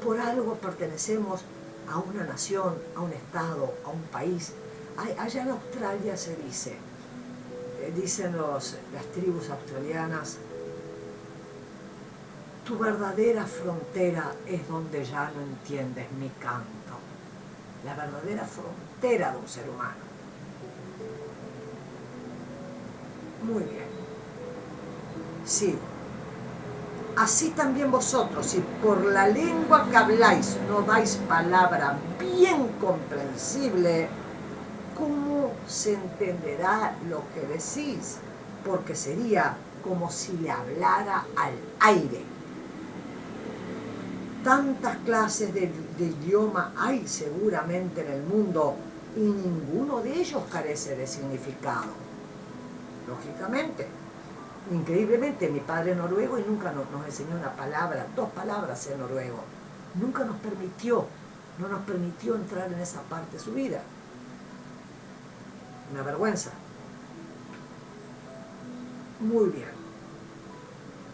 Speaker 1: Por algo pertenecemos a una nación, a un estado, a un país. Allá en Australia se dice, dicen las tribus australianas, tu verdadera frontera es donde ya no entiendes mi canto. La verdadera frontera de un ser humano. Muy bien. Sigo. Así también vosotros, si por la lengua que habláis no dais palabra bien comprensible, ¿cómo se entenderá lo que decís? Porque sería como si le hablara al aire. Tantas clases de idioma hay seguramente en el mundo y ninguno de ellos carece de significado. Lógicamente. Increíblemente, mi padre es noruego y nunca nos enseñó una palabra, 2 palabras en noruego. Nunca no nos permitió entrar en esa parte de su vida. Una vergüenza. Muy bien.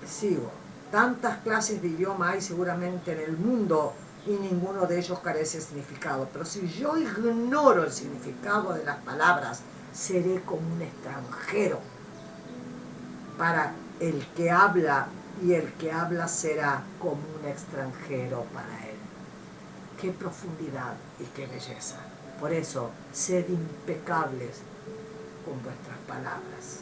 Speaker 1: Sigo. Tantas clases de idioma hay seguramente en el mundo y ninguno de ellos carece de significado. Pero si yo ignoro el significado de las palabras, seré como un extranjero para el que habla, y el que habla será como un extranjero para él. Qué profundidad y qué belleza. Por eso, sed impecables con vuestras palabras.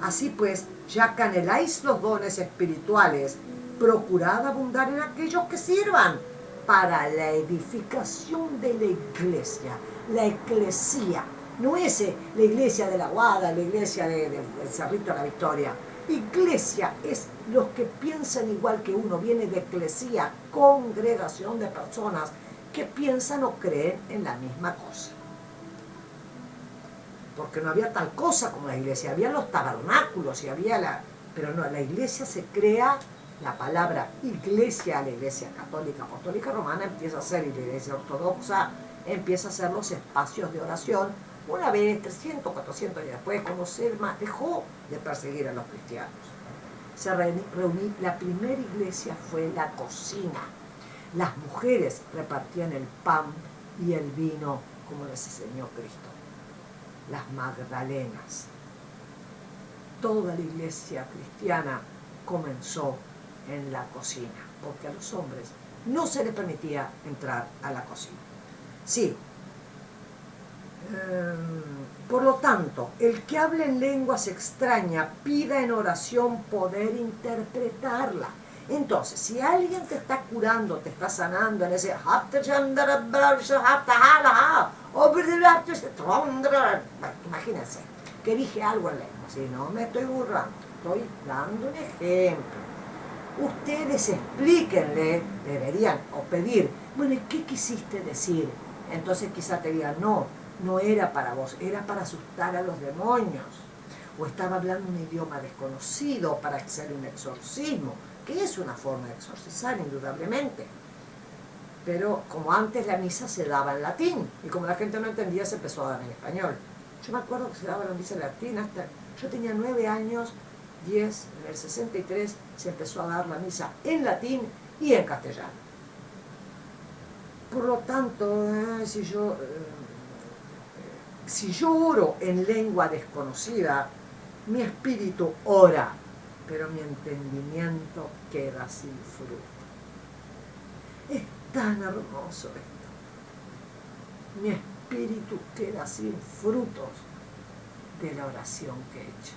Speaker 1: Así pues, ya que anheláis los dones espirituales, procurad abundar en aquellos que sirvan para la edificación de la iglesia. La eclesía. No es la iglesia de la Guada, la iglesia del Cerrito de la Victoria. Iglesia es los que piensan igual que uno. Viene de eclesía, congregación de personas que piensan o creen en la misma cosa. Porque no había tal cosa como la iglesia. Había los tabernáculos y había pero no, la iglesia se crea, la palabra iglesia, la iglesia católica, apostólica, romana, empieza a ser, y la iglesia ortodoxa empieza a ser los espacios de oración. Una vez, 300, 400 años después, cuando Selma dejó de perseguir a los cristianos, se reuní, la primera iglesia fue en la cocina. Las mujeres repartían el pan y el vino como les enseñó Cristo. Las Magdalenas. Toda la iglesia cristiana comenzó en la cocina, porque a los hombres no se les permitía entrar a la cocina. Sí. Por lo tanto, el que hable en lenguas extrañas pida en oración poder interpretarla. Entonces, si alguien te está curando, te está sanando en ese imagínense que dije algo en lengua, si no me estoy burlando, estoy dando un ejemplo. Ustedes explíquenle, deberían, o pedir, bueno, ¿qué quisiste decir? Entonces quizá te digan, no era para vos, era para asustar a los demonios. O estaba hablando un idioma desconocido para hacer un exorcismo, que es una forma de exorcizar, indudablemente. Pero como antes la misa se daba en latín, y como la gente no entendía, se empezó a dar en español. Yo me acuerdo que se daba la misa en latín hasta... Yo tenía 9 años, 10, en el 63 se empezó a dar la misa en latín y en castellano. Por lo tanto, si yo Si yo oro en lengua desconocida, mi espíritu ora, pero mi entendimiento queda sin fruto. Es tan hermoso esto. Mi espíritu queda sin frutos de la oración que he hecho.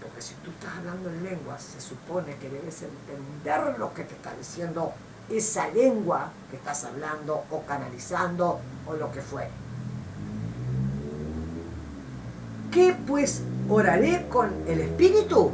Speaker 1: Porque si tú estás hablando en lenguas, se supone que debes entender lo que te está diciendo esa lengua que estás hablando o canalizando o lo que fuere. ¿Qué pues oraré con el espíritu?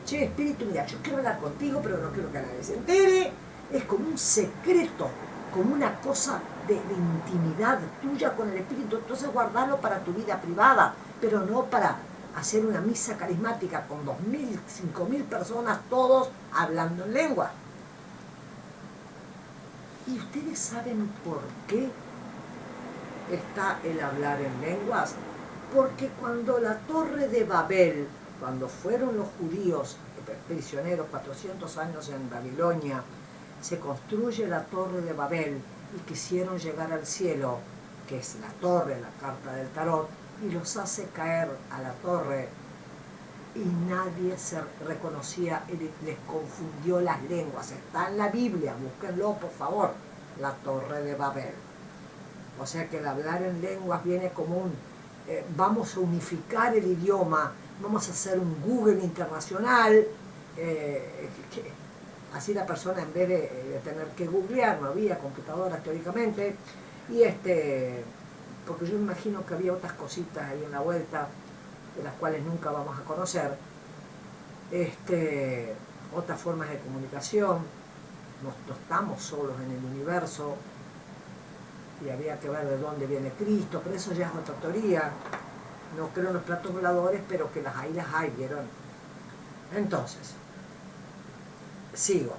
Speaker 1: Che, espíritu, mira, yo quiero hablar contigo, pero no quiero que nadie se entere. Es como un secreto, como una cosa de intimidad tuya con el espíritu. Entonces guardalo para tu vida privada, pero no para hacer una misa carismática con 2.000, 5.000 personas, todos hablando en lengua. ¿Y ustedes saben por qué está el hablar en lenguas? Porque cuando la Torre de Babel, cuando fueron los judíos prisioneros 400 años en Babilonia, se construye la Torre de Babel y quisieron llegar al cielo, que es la torre, la carta del tarot, y los hace caer a la torre y nadie se reconocía, les confundió las lenguas. Está en la Biblia, búsquenlo por favor, la Torre de Babel. O sea que el hablar en lenguas viene como un, vamos a unificar el idioma, vamos a hacer un Google internacional, así la persona en vez de tener que googlear, no había computadoras teóricamente, y porque yo me imagino que había otras cositas ahí en la vuelta, de las cuales nunca vamos a conocer, otras formas de comunicación. No estamos solos en el universo y habría que ver de dónde viene Cristo, pero eso ya es otra teoría. No creo en los platos voladores, pero que las hay, ¿vieron? Entonces, sigo.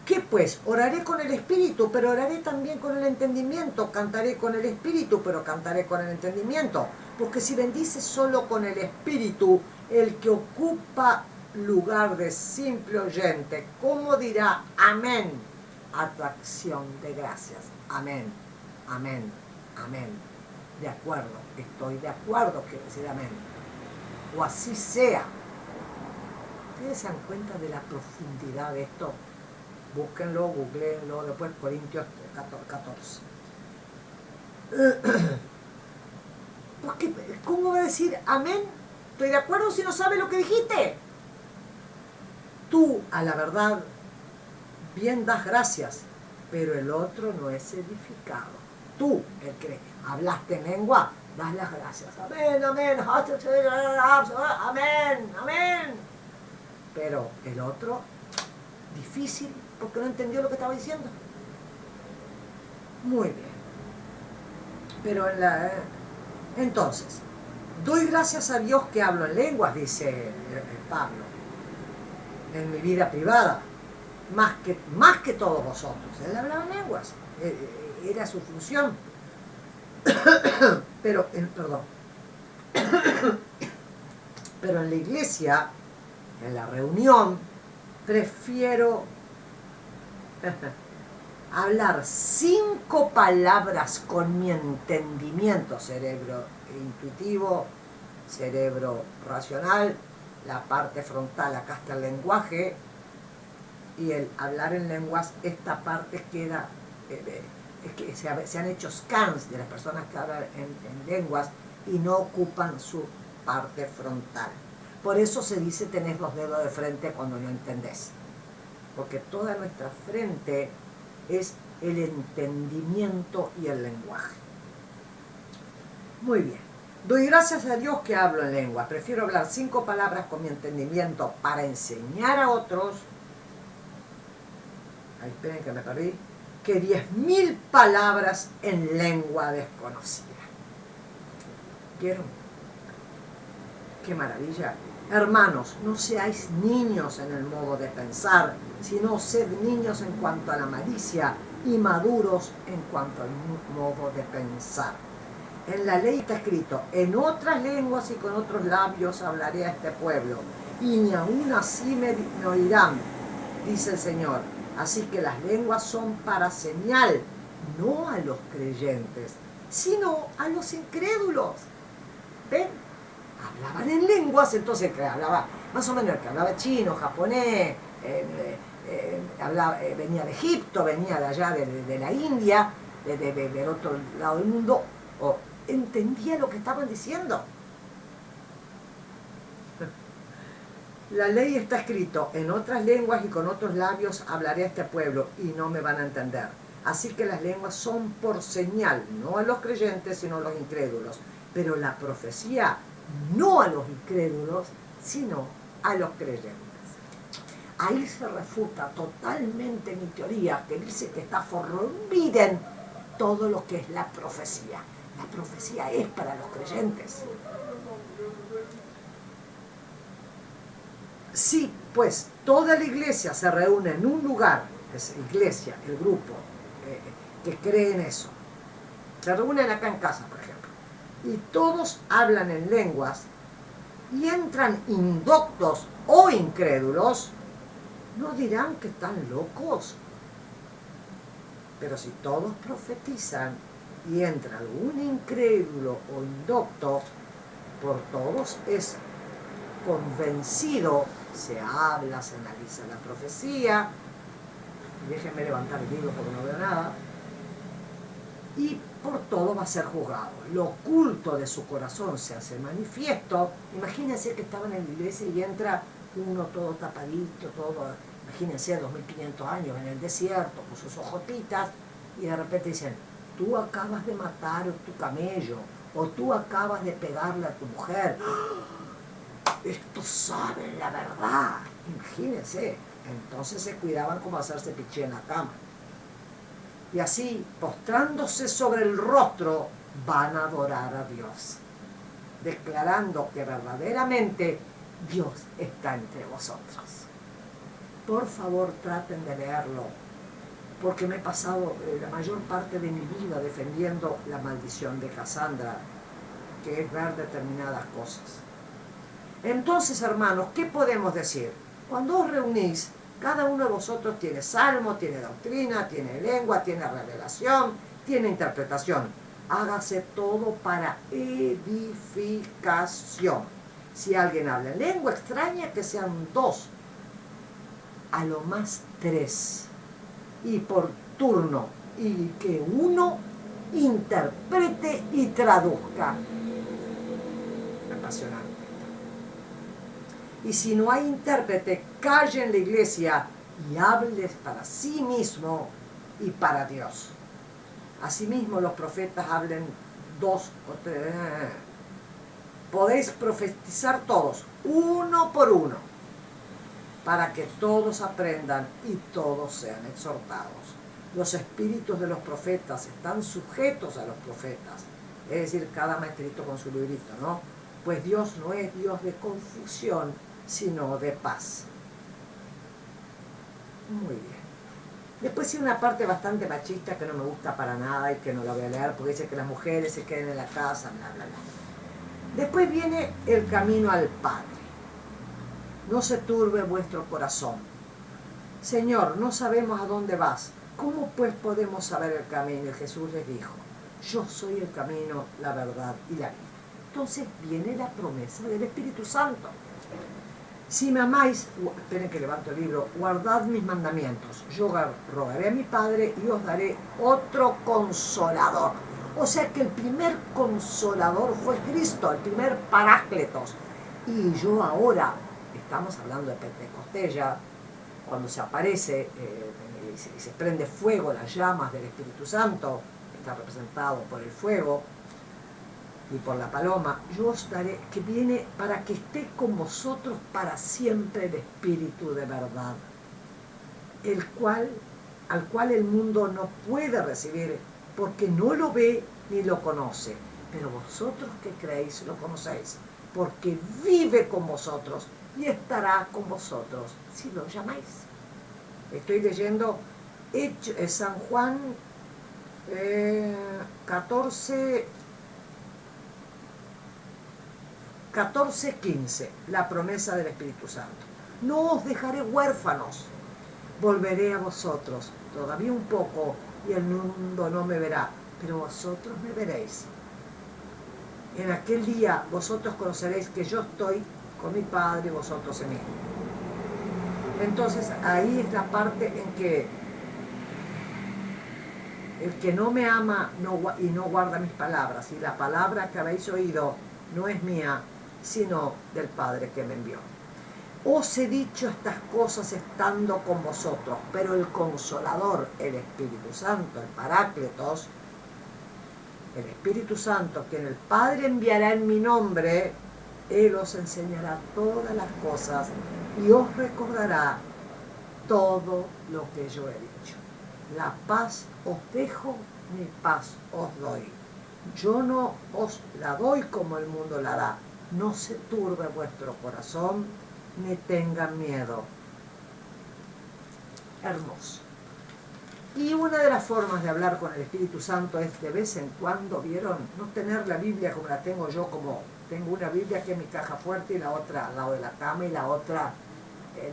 Speaker 1: ¿Qué pues? Oraré con el espíritu, pero oraré también con el entendimiento. Cantaré con el espíritu, pero cantaré con el entendimiento. Porque si bendices solo con el espíritu, el que ocupa lugar de simple oyente, ¿cómo dirá amén a tu acción de gracias? Amén, amén, amén. De acuerdo, estoy de acuerdo, quiero decir amén. O así sea. ¿Ustedes se dan cuenta de la profundidad de esto? Búsquenlo, googleenlo, después Corintios 14. Porque, ¿cómo va a decir amén? Estoy de acuerdo si no sabe lo que dijiste. Tú, a la verdad, bien das gracias, pero el otro no es edificado. Tú, el que hablaste en lengua, das las gracias. Amén, amén, amén, amén. Pero el otro, difícil, porque no entendió lo que estaba diciendo. Muy bien. Pero entonces, doy gracias a Dios que hablo en lenguas, dice Pablo, en mi vida privada, más que todos vosotros. Él hablaba en lenguas, era su función. Pero en la iglesia, en la reunión, prefiero hablar 5 palabras con mi entendimiento, cerebro intuitivo, cerebro racional, la parte frontal, acá está el lenguaje, y el hablar en lenguas, esta parte queda, es que se han hecho scans de las personas que hablan en lenguas y no ocupan su parte frontal. Por eso se dice tenés los dedos de frente cuando no entendés. Porque toda nuestra frente es el entendimiento y el lenguaje. Muy bien. Doy gracias a Dios que hablo en lengua. Prefiero hablar 5 palabras con mi entendimiento para enseñar a otros. Ay, esperen que me perdí. Que 10.000 palabras en lengua desconocida. ¿Vieron? ¡Qué maravilla! Hermanos, no seáis niños en el modo de pensar, sino sed niños en cuanto a la malicia y maduros en cuanto al modo de pensar. En la ley está escrito, en otras lenguas y con otros labios hablaré a este pueblo, y ni aún así me oirán, dice el Señor. Así que las lenguas son para señal, no a los creyentes, sino a los incrédulos. ¿Ven? Hablaban en lenguas, entonces el que hablaba, más o menos el que hablaba chino, japonés, venía de Egipto, venía de allá de la India, del otro lado del mundo, o entendía lo que estaban diciendo. La ley está escrito en otras lenguas y con otros labios hablaré a este pueblo y no me van a entender. Así que las lenguas son por señal, no a los creyentes, sino a los incrédulos. Pero la profecía no a los incrédulos, sino a los creyentes. Ahí se refuta totalmente mi teoría, que dice que está olviden todo lo que es la profecía. La profecía es para los creyentes. Sí, pues toda la iglesia se reúne en un lugar, es iglesia, el grupo, que cree en eso. Se reúnen acá en casa, por ejemplo, y todos hablan en lenguas y entran indoctos o incrédulos, no dirán que están locos. Pero si todos profetizan y entra algún incrédulo o indocto, por todos es convencido, se habla, se analiza la profecía, déjenme levantar el libro porque no veo nada, y por todo va a ser juzgado. Lo oculto de su corazón se hace manifiesto. Imagínense que estaban en la iglesia y entra uno todo tapadito, todo, imagínense 2500 años en el desierto con sus ojotitas, y de repente dicen: tú acabas de matar a tu camello, o tú acabas de pegarle a tu mujer. Estos saben la verdad. Imagínense. Entonces se cuidaban como hacerse piché en la cama. Y así, postrándose sobre el rostro, van a adorar a Dios, declarando que verdaderamente Dios está entre vosotros. Por favor, traten de leerlo, porque me he pasado la mayor parte de mi vida defendiendo la maldición de Casandra, que es ver determinadas cosas. Entonces, hermanos, ¿qué podemos decir? Cuando os reunís, cada uno de vosotros tiene salmo, tiene doctrina, tiene lengua, tiene revelación, tiene interpretación. Hágase todo para edificación. Si alguien habla en lengua extraña, que sean 2, a lo más 3, y por turno, y que uno interprete y traduzca. Apasionante. Y si no hay intérprete, calle en la iglesia y hable para sí mismo y para Dios. Asimismo, los profetas hablen 2 o 3. Podéis profetizar todos, uno por uno, para que todos aprendan y todos sean exhortados. Los espíritus de los profetas están sujetos a los profetas, es decir, cada maestrito con su librito, ¿no? Pues Dios no es Dios de confusión, sino de paz. Muy bien. Después hay una parte bastante machista que no me gusta para nada y que no la voy a leer porque dice que las mujeres se queden en la casa, bla, bla, bla. Después viene el camino al Padre. No se turbe vuestro corazón. Señor, no sabemos a dónde vas. ¿Cómo pues podemos saber el camino? Y Jesús les dijo: yo soy el camino, la verdad y la vida. Entonces viene la promesa del Espíritu Santo. Si me amáis, esperen que levanto el libro, guardad mis mandamientos. Yo rogaré a mi Padre y os daré otro consolador. O sea que el primer consolador fue Cristo, el primer parácletos. Y yo ahora, estamos hablando de Pentecostés ya, cuando se aparece y se prende fuego, las llamas del Espíritu Santo, está representado por el fuego y por la paloma, yo os daré, que viene para que esté con vosotros para siempre el Espíritu de verdad, al cual el mundo no puede recibir, porque no lo ve ni lo conoce, pero vosotros que creéis lo conocéis, porque vive con vosotros y estará con vosotros si lo llamáis. Estoy leyendo San Juan 14:15, la promesa del Espíritu Santo. No os dejaré huérfanos, volveré a vosotros, todavía un poco, y el mundo no me verá, pero vosotros me veréis. En aquel día vosotros conoceréis que yo estoy con mi Padre y vosotros en mí. Entonces ahí es la parte en que el que no me ama y no guarda mis palabras, y la palabra que habéis oído no es mía, sino del Padre que me envió. Os he dicho estas cosas estando con vosotros, pero el Consolador, el Espíritu Santo, el Parácletos, el Espíritu Santo, que el Padre enviará en mi nombre, Él os enseñará todas las cosas y os recordará todo lo que yo he dicho. La paz os dejo, mi paz os doy. Yo no os la doy como el mundo la da. No se turbe vuestro corazón, ni tengan miedo. Hermoso. Y una de las formas de hablar con el Espíritu Santo es de vez en cuando, ¿vieron? No tener la Biblia como la tengo yo, como tengo una Biblia que es mi caja fuerte y la otra al lado de la cama y la otra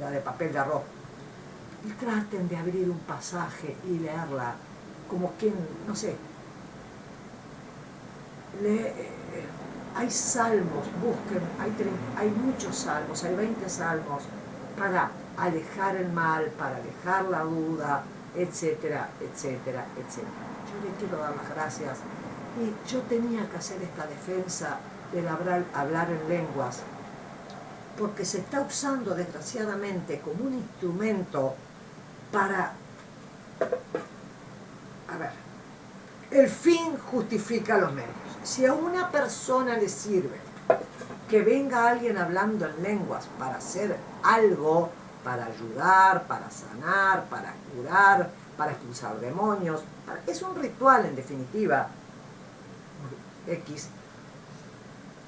Speaker 1: la de papel de arroz. Y traten de abrir un pasaje y leerla como quien, no sé, hay salmos, busquen, hay muchos salmos, hay 20 salmos para alejar el mal, para alejar la duda, etcétera, etcétera, etcétera. Yo le quiero dar las gracias y yo tenía que hacer esta defensa del hablar en lenguas porque se está usando desgraciadamente como un instrumento para, a ver, el fin justifica los medios. Si a una persona le sirve que venga alguien hablando en lenguas para hacer algo, para ayudar, para sanar, para curar, para expulsar demonios, es un ritual en definitiva, X,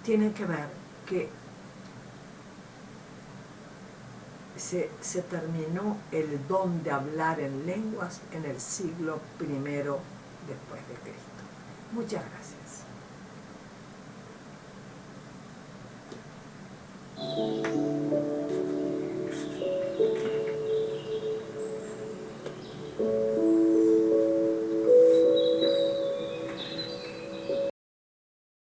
Speaker 1: tienen que ver que se terminó el don de hablar en lenguas en el siglo I después de Cristo. Muchas gracias.